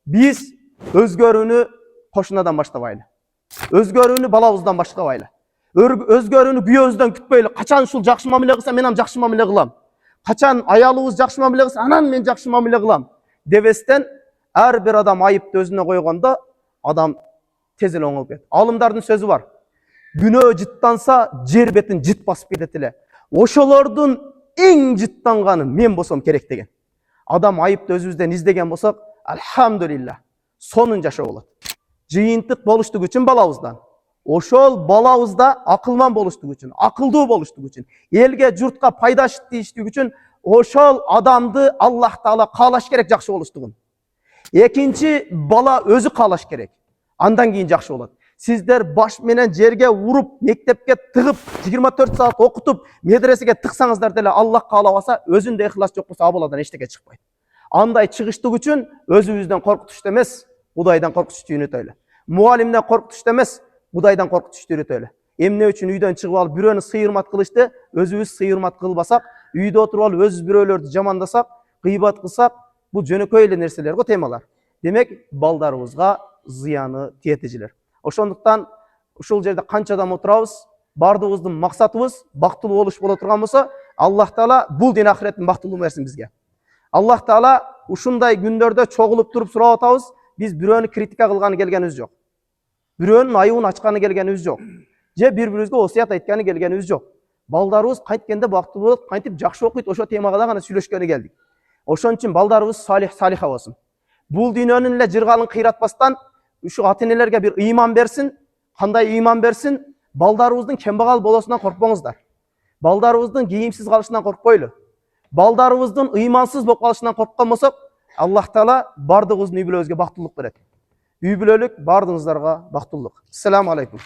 Biz özgörүүnü koşunadan başlabaylı. Özgörүүnü balabızdan başlabaylı. Özgörүүnü kүйөөбүздөн күtпөйлү. Качан ушул жакшы мамиле кылса, мен жакшы мамиле кылам. Качан аялыбыз жакшы мамиле кылса, анан мен жакшы мамиле кылам. Дебестен, ар бир адам айыпты өзүнө койгондо, адам тез эле оңолуп кетет. Алымдардын сөзү бар. Күнөө жыттанса, жер бетин жыт басып кетет эле. Ошолордун эң жыттанганы мен болсом керек деген. Адам айыпты өзүбүздөн издеген болсок, алхамдулилlah, сонун жашоо болот. Жыйынтык болуштук үчүн балабыздан. Ошол балабызда акылман болуштук үчүн, акылдуу болуштук үчүн, элге, журтка пайдаш тийиштик үчүн ошол адамды Аллах Таала каалаш керек жакшы болуштугун. Экинчи, бала өзү каалаш керек. Андан кийин жакшы болот. Сиздер баш менен жерге уруп, мектепке тыгып, 24 саат окутуп, медресеге тыксаңыздар деле Аллах каалабаса, өзүндө ихлас жок болсо, абаладан эчтеке чыкпайт. Андай чыгыштык үчүн өзүбүздөн коркутушту эмес, Кудайдан коркутушту үйрөтөлү. Муалимден коркутушту эмес, Кудайдан коркутушту үйрөтөлү. Эмне үчүн үйдөн чыгып алып бирөөнү сыйырмат кылышты, өзүбүз сыйырмат кылбасак, үйдө отуруп алып өзүбүз бирөөлөрдү жамандасак, кыйбат кылсак, бул жөнөкөй эле нерселер го, темалар. Демек, балдарыбызга зыяны тиетежилер. Ошондуктан ушул жерде канча адам отурабыз, бардыгыбыздын максатыбыз бактылуу болуш боло турган болсо, Аллах Таала бул дин ахиреттин бактылуу берсин бизге. Аллах Таала ушундай күндөрдө чогулуп туруп сурап атабыз, биз бирөөнү критика кылганы келгенибиз жок. Бирөөнүн айыбын ачканы келгенибиз жок. Же бири-бирибизге осуят айтканы келгенибиз жок. Балдарыбыз кайткенде бактылуу болот, кантип жакшы окуйт, ошо темага да гана сүйлөшкөнү келдик. Ошон үчүн балдарыбыз салиха болсун. Бул дүйнөнүн эле жыргалын кыйратпастан ушу ата-энелерге бир ыйман берсин. Кандай ыйман берсин? Балдарыбыздын кембагал болосунан коркпоңуздар. Балдарыбыздын кийимсиз калышынан коркпойлу. Балдарыбыздын ыймансыз болуп калышынан корккон болсок, Аллах Таала бардыгыбыздын үй бүлөбүзгө бактылык берет. Үй бүлөлүк бардыгыңыздарга бактылык. Ассаламу алейкум.